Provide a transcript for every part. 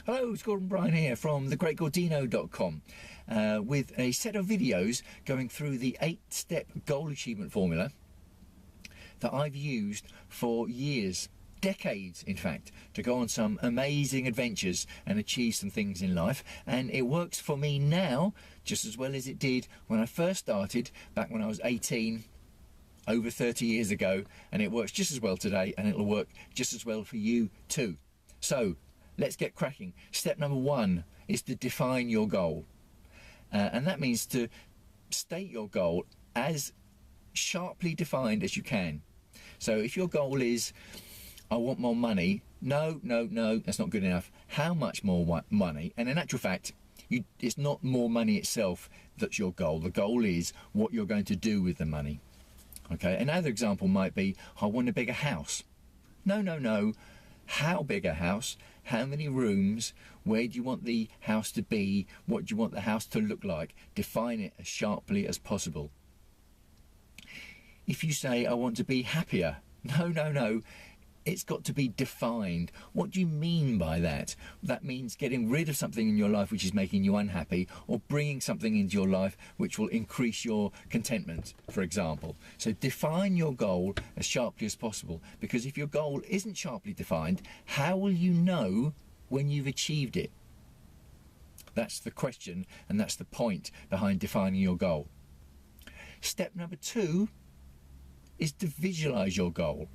Hello, it's Gordon Bryan here from thegreatgordino.com with a set of videos going through the 8-step goal achievement formula that I've used for years, decades in fact, to go on some amazing adventures and achieve some things in life. And it works for me now just as well as it did when I first started back when I was 18, over 30 years ago, and it works just as well today, and it'll work just as well for you too. So let's get cracking. Step number 1 is to define your goal. And that means to state your goal as sharply defined as you can. So if your goal is, I want more money, no, that's not good enough. How much more money? And in actual fact, it's not more money itself that's your goal. The goal is what you're going to do with the money. Okay, another example might be, I want a bigger house. No. How big a house? How many rooms? Where do you want the house to be? What do you want the house to look like? Define it as sharply as possible. If you say, I want to be happier, no. It's got to be defined. What do you mean by that? That means getting rid of something in your life which is making you unhappy, or bringing something into your life which will increase your contentment, for example. So define your goal as sharply as possible, because if your goal isn't sharply defined, how will you know when you've achieved it? That's the question, and that's the point behind defining your goal. Step number 2 is to visualize your goal.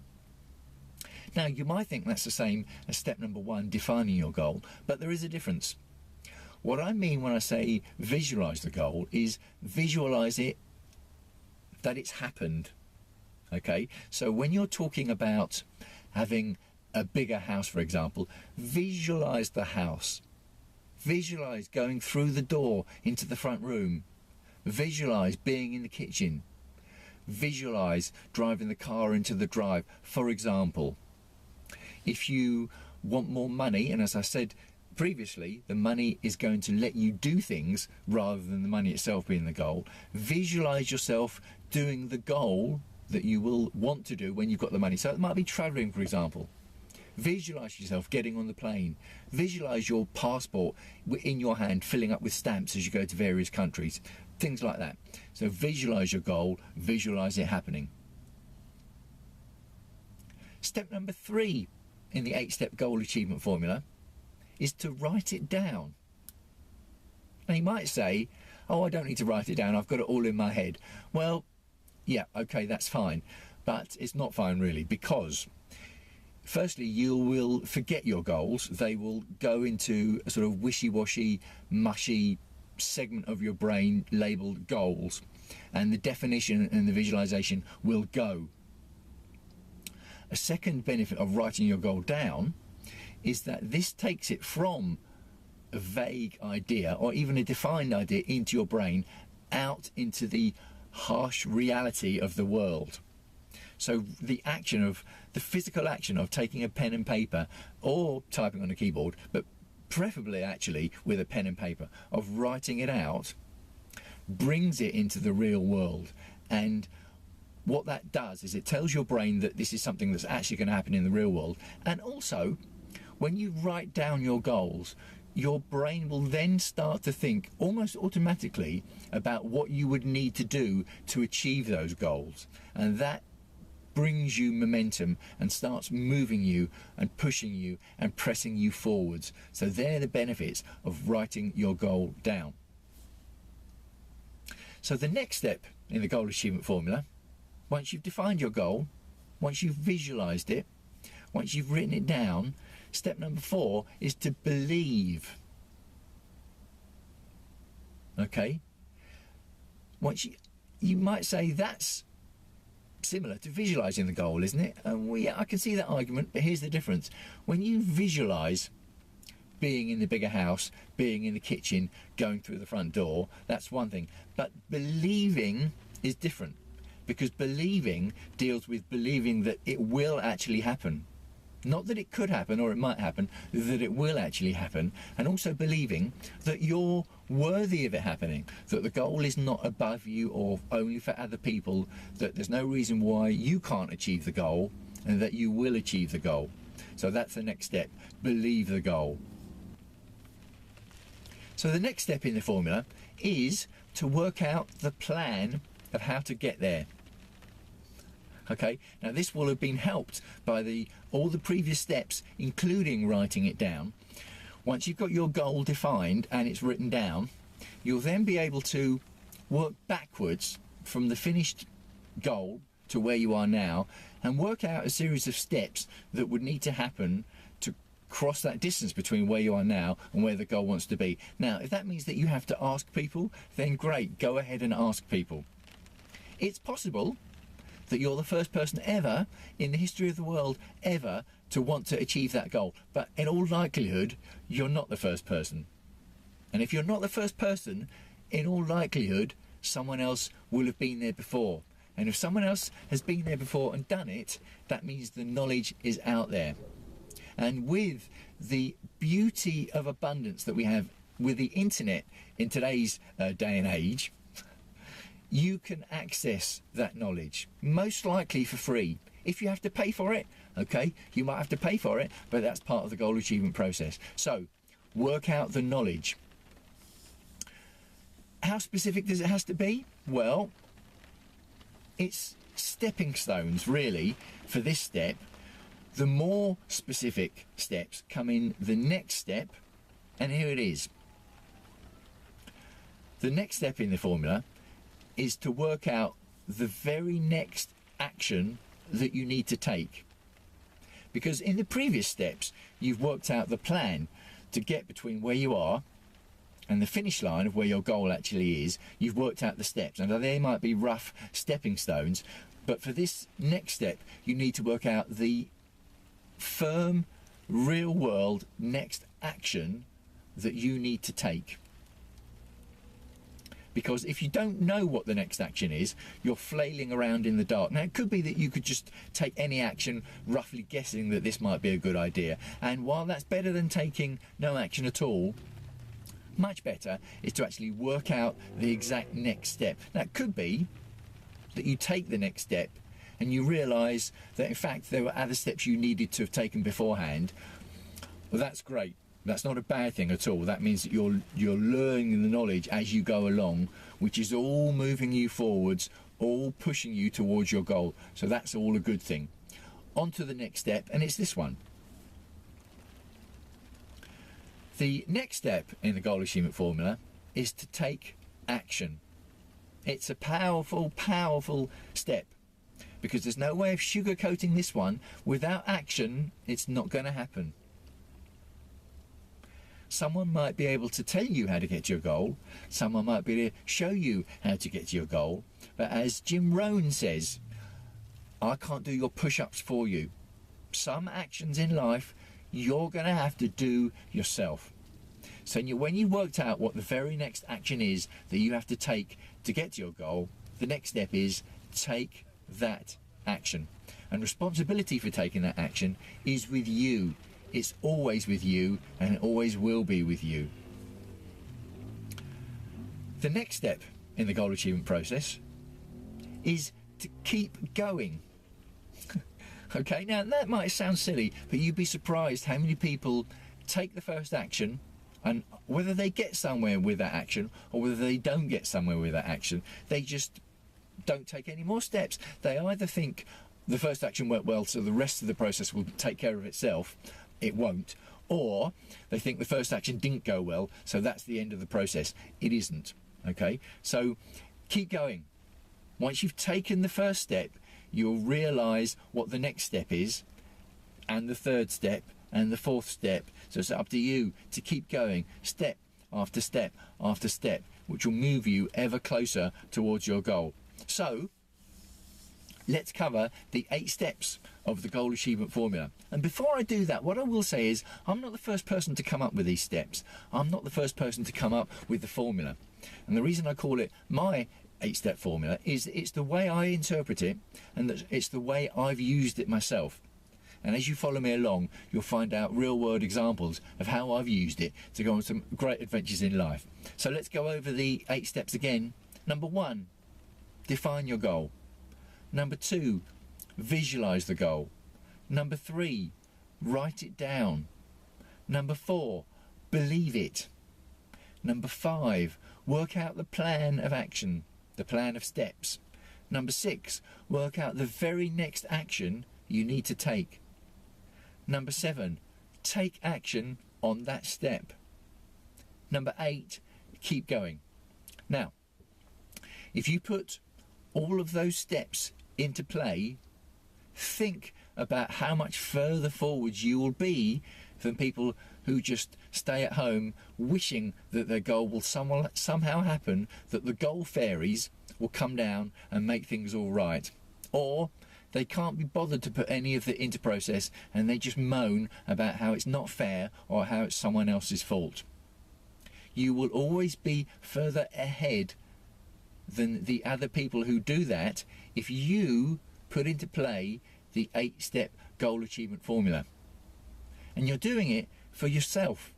Now, you might think that's the same as step number 1, defining your goal, but there is a difference. What I mean when I say visualize the goal is visualize it that it's happened. Okay, so when you're talking about having a bigger house, for example, visualize the house. Visualize going through the door into the front room. Visualize being in the kitchen. Visualize driving the car into the drive, for example. If you want more money, and as I said previously, the money is going to let you do things rather than the money itself being the goal, visualize yourself doing the goal that you will want to do when you've got the money. So it might be traveling, for example. Visualize yourself getting on the plane. Visualize your passport in your hand filling up with stamps as you go to various countries. Things like that. So visualize your goal, visualize it happening. Step number 3 in the 8-step goal achievement formula is to write it down. Now you might say, oh, I don't need to write it down, I've got it all in my head. Well, yeah, okay, that's fine. But it's not fine really, because firstly, you will forget your goals. They will go into a sort of wishy-washy, mushy segment of your brain labeled goals, and the definition and the visualization will go. A second benefit of writing your goal down is that this takes it from a vague idea or even a defined idea into your brain out into the harsh reality of the world. So the physical action of taking a pen and paper or typing on a keyboard, but preferably actually with a pen and paper, of writing it out, brings it into the real world. And what that does is it tells your brain that this is something that's actually going to happen in the real world. And also, when you write down your goals, your brain will then start to think almost automatically about what you would need to do to achieve those goals. And that brings you momentum and starts moving you and pushing you and pressing you forwards. So they're the benefits of writing your goal down. So the next step in the goal achievement formula, once you've defined your goal, once you've visualized it, once you've written it down, step number 4 is to believe. Okay? Once you might say that's similar to visualizing the goal, isn't it? Yeah, I can see that argument, but here's the difference. When you visualize being in the bigger house, being in the kitchen, going through the front door, that's one thing. But believing is different, because believing deals with believing that it will actually happen. Not that it could happen or it might happen, that it will actually happen. And also believing that you're worthy of it happening, that the goal is not above you or only for other people, that there's no reason why you can't achieve the goal, and that you will achieve the goal. So that's the next step. Believe the goal. So the next step in the formula is to work out the plan of how to get there. Okay, now this will have been helped by all the previous steps, including writing it down. Once you've got your goal defined and it's written down, you'll then be able to work backwards from the finished goal to where you are now and work out a series of steps that would need to happen to cross that distance between where you are now and where the goal wants to be. Now, if that means that you have to ask people, then great, go ahead and ask people. It's possible that you're the first person ever in the history of the world ever to want to achieve that goal, but in all likelihood you're not the first person. And if you're not the first person, in all likelihood someone else will have been there before. And if someone else has been there before and done it, that means the knowledge is out there. And with the beauty of abundance that we have with the internet in today's day and age, you can access that knowledge, most likely for free. If you have to pay for it, okay, you might have to pay for it, but that's part of the goal achievement process. So, work out the knowledge. How specific does it have to be? Well, it's stepping stones, really, for this step. The more specific steps come in the next step, and here it is. The next step in the formula is to work out the very next action that you need to take. Because in the previous steps, you've worked out the plan to get between where you are and the finish line of where your goal actually is. You've worked out the steps, and they might be rough stepping stones, but for this next step, you need to work out the firm, real-world next action that you need to take. Because if you don't know what the next action is, you're flailing around in the dark. Now, it could be that you could just take any action, roughly guessing that this might be a good idea. And while that's better than taking no action at all, much better is to actually work out the exact next step. Now, it could be that you take the next step and you realise that, in fact, there were other steps you needed to have taken beforehand. Well, that's great. That's not a bad thing at all. That means that you're learning the knowledge as you go along, which is all moving you forwards, all pushing you towards your goal. So that's all a good thing. On to the next step, and it's this one. The next step in the goal achievement formula is to take action. It's a powerful, powerful step, because there's no way of sugarcoating this one. Without action, it's not going to happen. Someone might be able to tell you how to get to your goal. Someone might be able to show you how to get to your goal. But as Jim Rohn says, I can't do your push-ups for you. Some actions in life you're going to have to do yourself. So when you worked out what the very next action is that you have to take to get to your goal, the next step is take that action. And responsibility for taking that action is with you. It's always with you, and it always will be with you. The next step in the goal achievement process is to keep going. Okay, now that might sound silly, but you'd be surprised how many people take the first action, and whether they get somewhere with that action or whether they don't get somewhere with that action, they just don't take any more steps. They either think the first action went well, so the rest of the process will take care of itself. It won't. Or they think the first action didn't go well, so that's the end of the process. It isn't. Okay, so keep going. Once you've taken the first step, you'll realise what the next step is, and the third step, and the fourth step. So it's up to you to keep going, step after step after step, which will move you ever closer towards your goal. So let's cover the 8 steps of the goal achievement formula. And before I do that, what I will say is I'm not the first person to come up with these steps. I'm not the first person to come up with the formula. And the reason I call it my 8-step formula is it's the way I interpret it, and it's the way I've used it myself. And as you follow me along, you'll find out real-world examples of how I've used it to go on some great adventures in life. So let's go over the 8 steps again. Number 1, define your goal. Number 2, visualize the goal. Number 3, write it down. Number 4, believe it. Number 5, work out the plan of action, the plan of steps. Number 6, work out the very next action you need to take. Number 7, take action on that step. Number 8, keep going. Now, if you put all of those steps into play, think about how much further forwards you will be than people who just stay at home wishing that their goal will somehow happen, that the goal fairies will come down and make things all right. Or they can't be bothered to put any of it into process and they just moan about how it's not fair or how it's someone else's fault. You will always be further ahead than the other people who do that if you put into play the 8-step goal achievement formula. And you're doing it for yourself.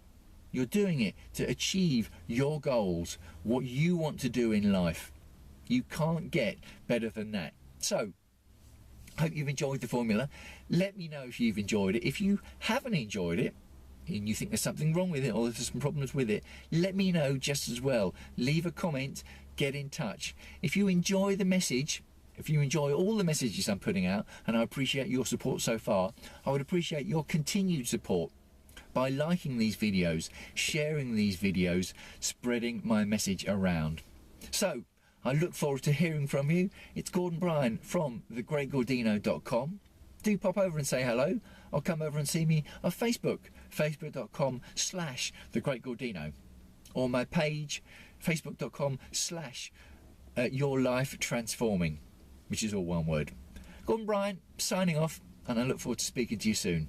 You're doing it to achieve your goals, what you want to do in life. You can't get better than that. So, I hope you've enjoyed the formula. Let me know if you've enjoyed it. If you haven't enjoyed it, and you think there's something wrong with it or there's some problems with it, let me know just as well. Leave a comment, get in touch. If you enjoy the message, if you enjoy all the messages I'm putting out, and I appreciate your support so far, I would appreciate your continued support by liking these videos, sharing these videos, spreading my message around. So, I look forward to hearing from you. It's Gordon Bryan from thegreatgordino.com. Do pop over and say hello, or come over and see me on Facebook, facebook.com/thegreatgordino, or my page, facebook.com/yourlifetransforming, which is all one word. Gordon Bryan, signing off, and I look forward to speaking to you soon.